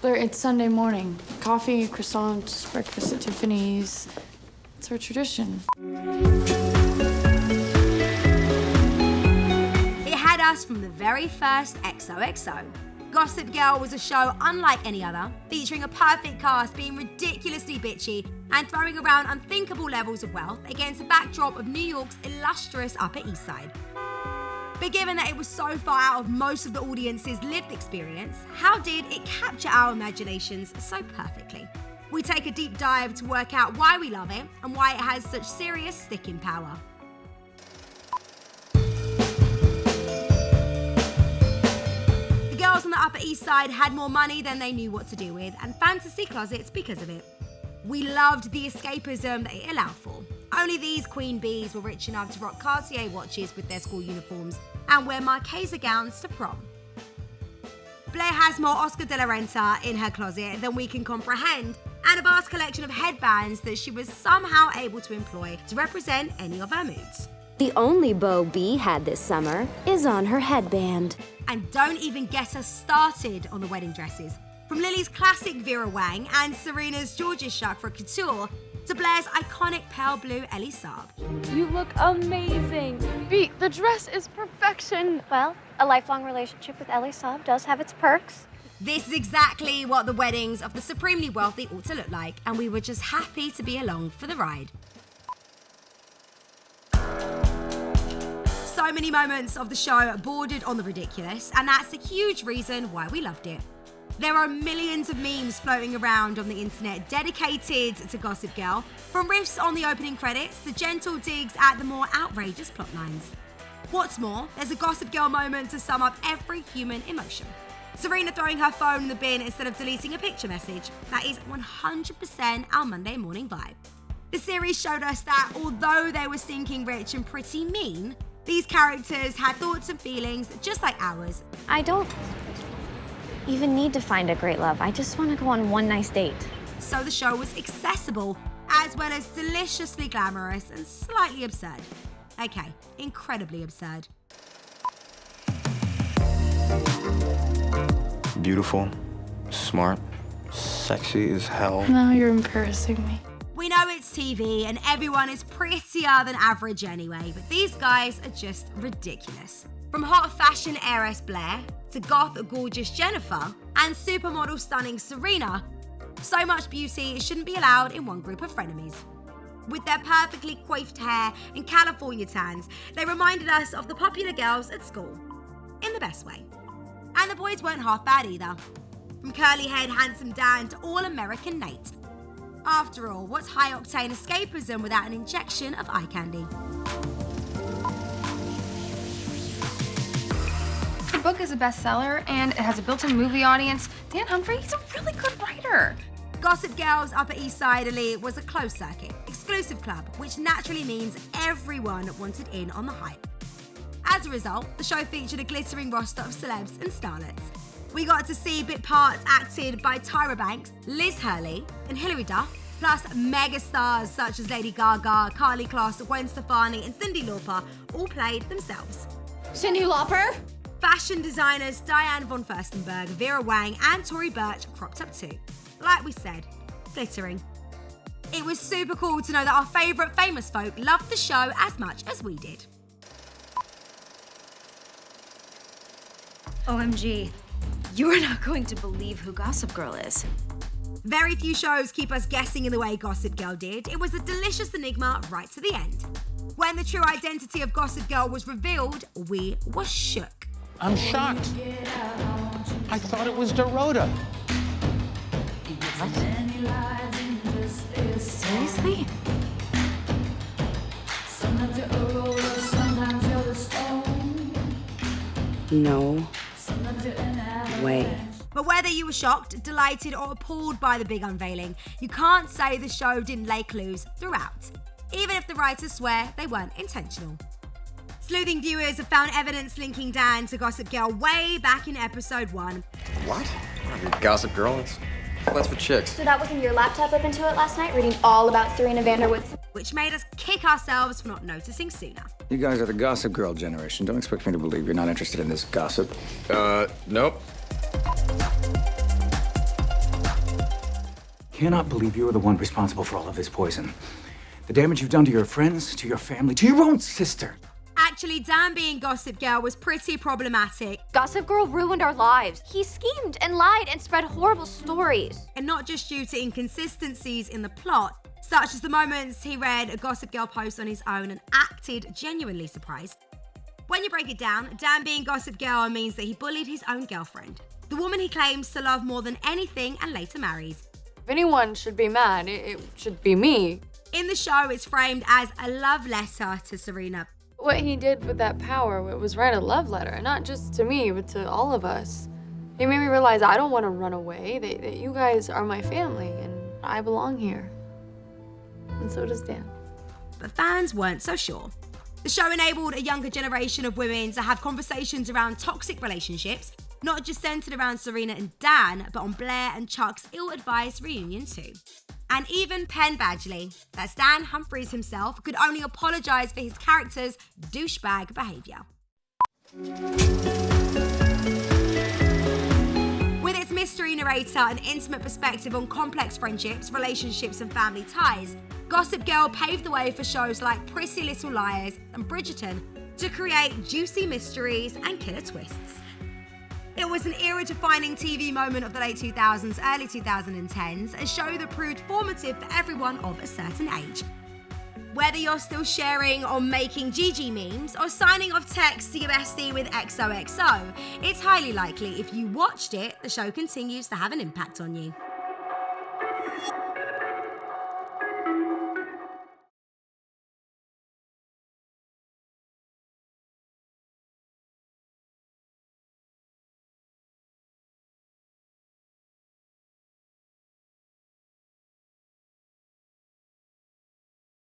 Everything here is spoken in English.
Blair, it's Sunday morning. Coffee, croissants, breakfast at Tiffany's. It's our tradition. It had us from the very first XOXO. Gossip Girl was a show unlike any other, featuring a perfect cast being ridiculously bitchy and throwing around unthinkable levels of wealth against a backdrop of New York's illustrious Upper East Side. But given that it was so far out of most of the audience's lived experience, how did it capture our imaginations so perfectly? We take a deep dive to work out why we love it and why it has such serious sticking power. The girls on the Upper East Side had more money than they knew what to do with, and fantasy closets because of it. We loved the escapism that it allowed for. Only these queen bees were rich enough to rock Cartier watches with their school uniforms and wear Marchesa gowns to prom. Blair has more Oscar de la Renta in her closet than we can comprehend, and a vast collection of headbands that she was somehow able to employ to represent any of her moods. The only bow Bee had this summer is on her headband. And don't even get us started on the wedding dresses. From Lily's classic Vera Wang and Serena's Geordie Shore for couture, to Blair's iconic pale blue Ellie Saab. You look amazing. Bee, the dress is perfection. Well, a lifelong relationship with Ellie Saab does have its perks. This is exactly what the weddings of the supremely wealthy ought to look like, and we were just happy to be along for the ride. So many moments of the show bordered on the ridiculous, and that's a huge reason why we loved it. There are millions of memes floating around on the internet dedicated to Gossip Girl, from riffs on the opening credits to gentle digs at the more outrageous plotlines. What's more, there's a Gossip Girl moment to sum up every human emotion. Serena throwing her phone in the bin instead of deleting a picture message. That is 100% our Monday morning vibe. The series showed us that although they were stinking rich and pretty mean, these characters had thoughts and feelings just like ours. I don't even need to find a great love. I just want to go on one nice date. So the show was accessible, as well as deliciously glamorous and slightly absurd. Okay, incredibly absurd. Beautiful, smart, sexy as hell. Now you're embarrassing me. We know it's TV and everyone is prettier than average anyway, but these guys are just ridiculous. From hot fashion heiress Blair to goth gorgeous Jennifer and supermodel stunning Serena, so much beauty shouldn't be allowed in one group of frenemies. With their perfectly coiffed hair and California tans, they reminded us of the popular girls at school, in the best way. And the boys weren't half bad either. From curly-haired handsome Dan to all-American Nate. After all, what's high-octane escapism without an injection of eye candy? The book is a bestseller, and it has a built-in movie audience. Dan Humphrey, he's a really good writer. Gossip Girl's Upper East Side Elite was a closed circuit, exclusive club, which naturally means everyone wanted in on the hype. As a result, the show featured a glittering roster of celebs and starlets. We got to see bit parts acted by Tyra Banks, Liz Hurley, and Hilary Duff, plus megastars such as Lady Gaga, Carly Kloss, Gwen Stefani, and Cyndi Lauper all played themselves. Cyndi Lauper? Fashion designers Diane von Furstenberg, Vera Wang, and Tory Burch cropped up too. Like we said, glittering. It was super cool to know that our favourite famous folk loved the show as much as we did. OMG, you're not going to believe who Gossip Girl is. Very few shows keep us guessing in the way Gossip Girl did. It was a delicious enigma right to the end. When the true identity of Gossip Girl was revealed, we were shook. I'm shocked. I thought it was Dorota. Seriously? No way. But whether you were shocked, delighted, or appalled by the big unveiling, you can't say the show didn't lay clues throughout, even if the writers swear they weren't intentional. Sleuthing viewers have found evidence linking Dan to Gossip Girl way back in episode 1. What? Gossip Girl? That's for chicks. So that was in your laptop up into it last night, reading all about Serena Vanderwood's. Which made us kick ourselves for not noticing sooner. You guys are the Gossip Girl generation. Don't expect me to believe you're not interested in this gossip. Nope. Cannot believe you are the one responsible for all of this poison. The damage you've done to your friends, to your family, to your own sister. Actually, Dan being Gossip Girl was pretty problematic. Gossip Girl ruined our lives. He schemed and lied and spread horrible stories. And not just due to inconsistencies in the plot, such as the moments he read a Gossip Girl post on his own and acted genuinely surprised. When you break it down, Dan being Gossip Girl means that he bullied his own girlfriend, the woman he claims to love more than anything and later marries. If anyone should be mad, it should be me. In the show, it's framed as a love letter to Serena. What he did with that power was write a love letter, not just to me, but to all of us. He made me realize I don't want to run away, that you guys are my family, and I belong here. And so does Dan. But fans weren't so sure. The show enabled a younger generation of women to have conversations around toxic relationships, not just centered around Serena and Dan, but on Blair and Chuck's ill-advised reunion too. And even Penn Badgley, that's Dan Humphries himself, could only apologise for his character's douchebag behaviour. With its mystery narrator and intimate perspective on complex friendships, relationships and family ties, Gossip Girl paved the way for shows like Pretty Little Liars and Bridgerton to create juicy mysteries and killer twists. It was an era-defining TV moment of the late 2000s, early 2010s, a show that proved formative for everyone of a certain age. Whether you're still sharing or making GG memes or signing off texts to your bestie with XOXO, it's highly likely if you watched it, the show continues to have an impact on you.